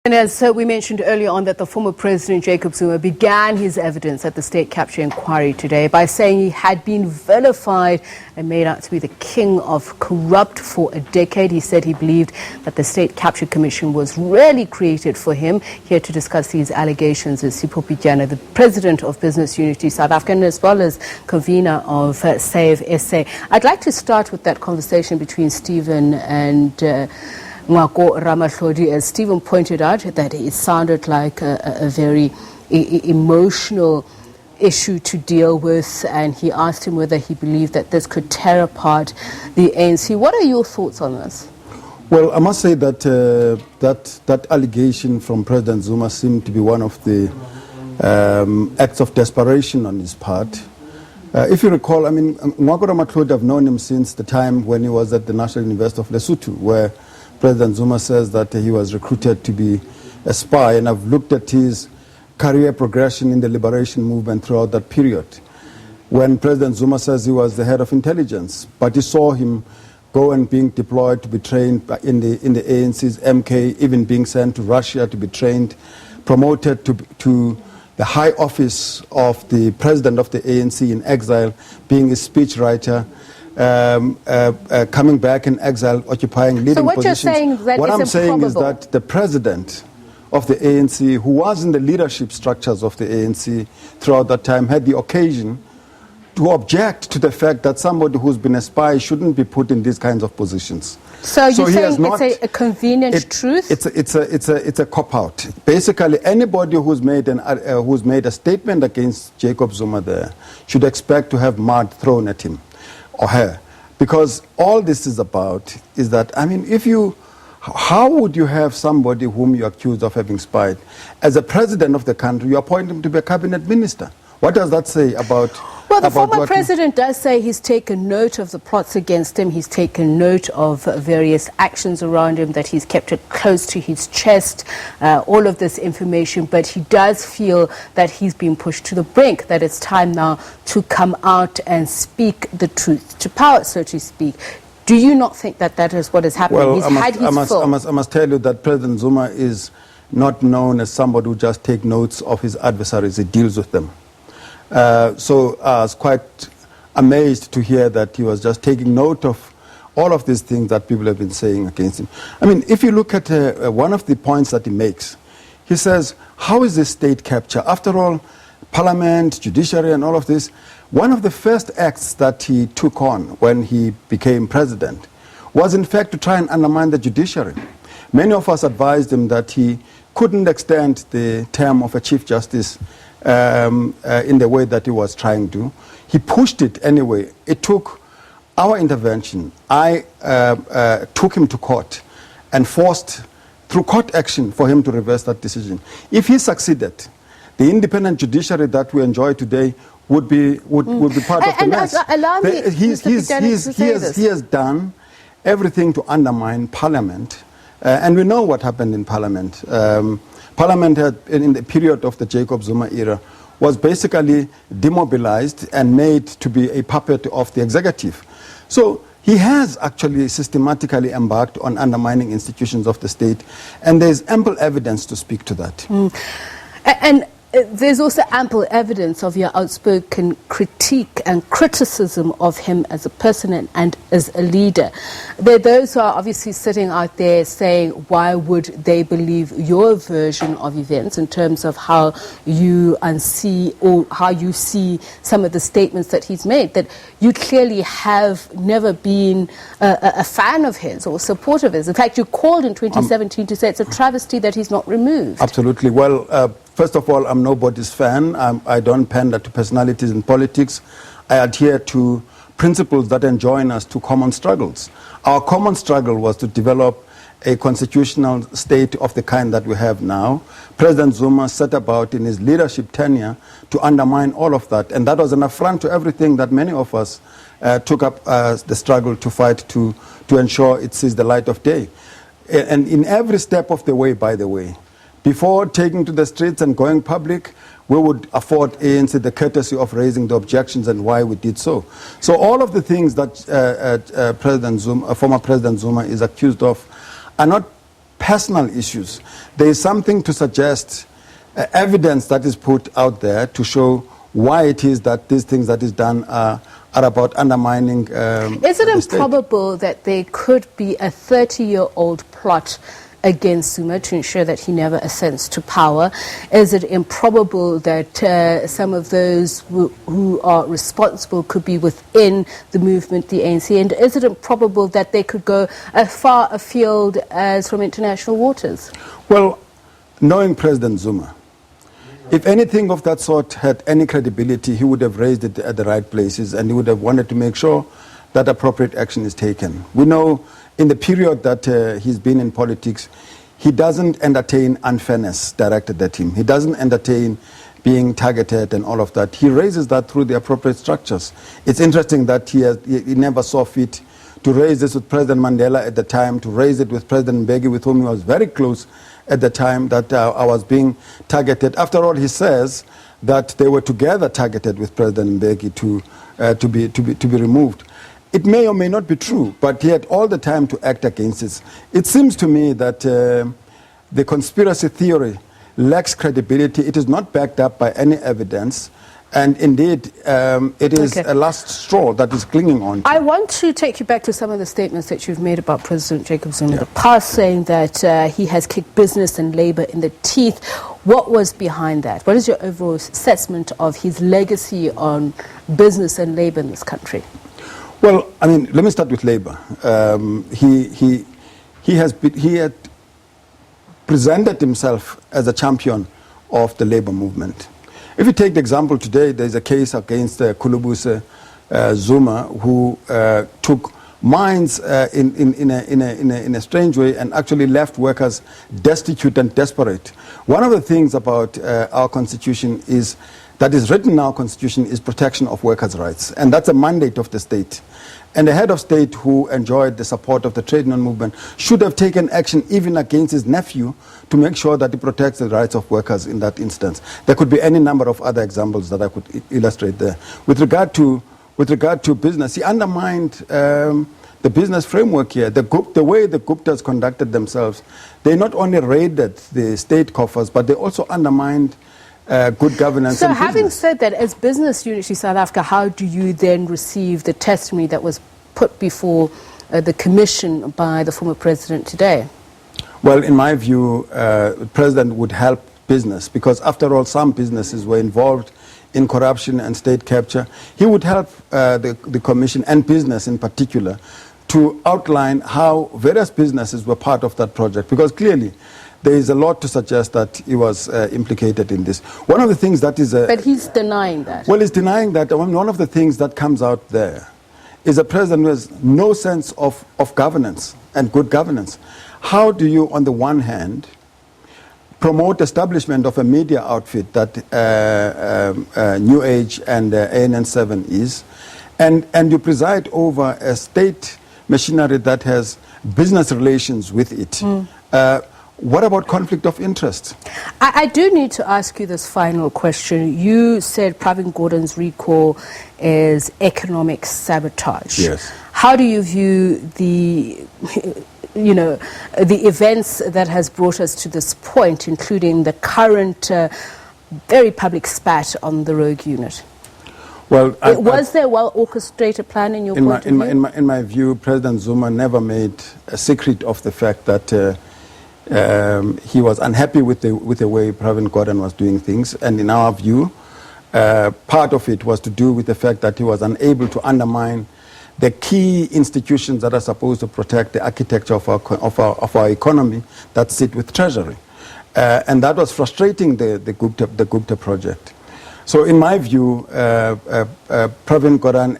And as we mentioned earlier on, that the former president Jacob Zuma began his evidence at the state capture inquiry today by saying he had been vilified and made out to be the king of corrupt for a decade. He said he believed that the state capture commission was really created for him. Here to discuss these allegations is Sipho Pityana, the president of Business Unity South Africa, as well as convener of Save SA. I'd like to start with that conversation between Stephen and Ngwako Ramahlodi. As Stephen pointed out, that it sounded like a very emotional issue to deal with, and he asked him whether he believed that this could tear apart the ANC. What are your thoughts on this? Well, I must say that that allegation from President Zuma seemed to be one of the acts of desperation on his part. If you recall, I mean, Ngwako Ramahlodi, I've known him since the time when he was at the National University of Lesotho, where President Zuma says that he was recruited to be a spy, and I've looked at his career progression in the liberation movement throughout that period. When President Zuma says he was the head of intelligence, but he saw him go and being deployed to be trained in the ANC's MK, even being sent to Russia to be trained, promoted to the high office of the president of the ANC in exile, being a speechwriter, coming back in exile, occupying leading positions. So what you're saying is that what I'm saying is that the president of the ANC, who was in the leadership structures of the ANC throughout that time, had the occasion to object to the fact that somebody who's been a spy shouldn't be put in these kinds of positions. So you're saying it's a convenient truth? It's a cop-out. Basically, anybody who's made a statement against Jacob Zuma there should expect to have mud thrown at him or her, because all this is about is that, I mean, how would you have somebody whom you accuse of having spied? As a president of the country, you appoint him to be a cabinet minister. What does that say about... Well, the former president does say he's taken note of the plots against him. He's taken note of various actions around him, that he's kept it close to his chest, all of this information. But he does feel that he's been pushed to the brink, that it's time now to come out and speak the truth to power, so to speak. Do you not think that that is what is happening? Well, I must tell you that President Zuma is not known as somebody who just takes notes of his adversaries. He deals with them. So I was quite amazed to hear that he was just taking note of all of these things that people have been saying against him. I mean, if you look at one of the points that he makes, he says, how is this state capture? After all, parliament, judiciary and all of this, one of the first acts that he took on when he became president was in fact to try and undermine the judiciary. Many of us advised him that he couldn't extend the term of a chief justice in the way that he was trying to. He pushed it anyway. It took our intervention. I took him to court and forced, through court action, for him to reverse that decision. If he succeeded, the independent judiciary that we enjoy today would be part of the mess. Allow me, he has done everything to undermine Parliament, and we know what happened in Parliament. Parliament had, in the period of the Jacob Zuma era, was basically demobilized and made to be a puppet of the executive. So he has actually systematically embarked on undermining institutions of the state, and there's ample evidence to speak to that. And there's also ample evidence of your outspoken critique and criticism of him as a person and as a leader. There are those who are obviously sitting out there saying, why would they believe your version of events in terms of how you see or how you see some of the statements that he's made, that you clearly have never been a fan of his or supporter of his. In fact, you called in 2017 to say it's a travesty that he's not removed. Absolutely. Well, first of all, I'm nobody's fan. I don't pander to personalities in politics. I adhere to principles that enjoin us to common struggles. Our common struggle was to develop a constitutional state of the kind that we have now. President Zuma set about in his leadership tenure to undermine all of that, and that was an affront to everything that many of us took up the struggle to fight to ensure it sees the light of day. And in every step of the way, by the way, before taking to the streets and going public, we would afford ANC the courtesy of raising the objections and why we did so. So all of the things that former President Zuma is accused of are not personal issues. There is something to suggest evidence that is put out there to show why it is that these things that is done are about undermining Is it improbable that there could be a 30-year-old plot against Zuma to ensure that he never ascends to power? Is it improbable that some of those who are responsible could be within the movement, the ANC? And is it improbable that they could go as far afield as from international waters? Well, knowing President Zuma, if anything of that sort had any credibility, he would have raised it at the right places, and he would have wanted to make sure that appropriate action is taken. We know in the period that he's been in politics, he doesn't entertain unfairness directed at him. He doesn't entertain being targeted and all of that. He raises that through the appropriate structures. It's interesting that he never saw fit to raise this with President Mandela at the time, to raise it with President Mbeki, with whom he was very close at the time that I was being targeted. After all, he says that they were together targeted with President Mbeki to be removed. It may or may not be true, but he had all the time to act against it. It seems to me that the conspiracy theory lacks credibility. It is not backed up by any evidence. And indeed, it is a last straw that is clinging on to. I want to take you back to some of the statements that you've made about President Jacob Zuma in the past, saying that he has kicked business and labor in the teeth. What was behind that? What is your overall assessment of his legacy on business and labor in this country? Well, I mean, let me start with labor. He had presented himself as a champion of the labor movement. If you take the example today, there's a case against Kulubuse Zuma, who took mines in a strange way and actually left workers destitute and desperate. One of the things about our constitution is that is written in our constitution is protection of workers' rights, and that's a mandate of the state. And the head of state, who enjoyed the support of the trade union movement, should have taken action even against his nephew to make sure that he protects the rights of workers in that instance. There could be any number of other examples that I could illustrate there. With regard to business, he undermined the business framework here. The way the Guptas conducted themselves, they not only raided the state coffers, but they also undermined good governance. So having said that, as Business Unity South Africa, how do you then receive the testimony that was put before the commission by the former president today? Well, in my view, the president would help business, because after all, some businesses were involved in corruption and state capture. He would help the commission and business in particular to outline how various businesses were part of that project, because clearly there is a lot to suggest that he was implicated in this. One of the things that is... but he's denying that. Well, he's denying that. One of the things that comes out there is a president who has no sense of governance and good governance. How do you, on the one hand, promote establishment of a media outfit that New Age and ANN7 is, and you preside over a state machinery that has business relations with it? What about conflict of interest? I do need to ask you this final question. You said Pravin Gordhan's recall is economic sabotage. Yes. How do you view the events that has brought us to this point, including the current very public spat on the rogue unit? Well, was there a well-orchestrated plan in your point of view? In my view, President Zuma never made a secret of the fact that he was unhappy with the way Pravin Gordhan was doing things, and in our view, part of it was to do with the fact that he was unable to undermine the key institutions that are supposed to protect the architecture of our economy that sit with Treasury, and that was frustrating the Gupta project. So, in my view, Pravin Gordhan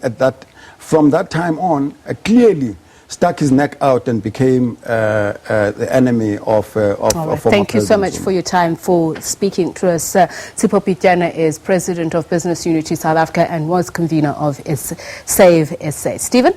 from that time on clearly stuck his neck out and became the enemy of former Thank you so much Zuma. for your time, for speaking to us. Sipho Pityana is President of Business Unity South Africa and was convener of Save SA. Stephen?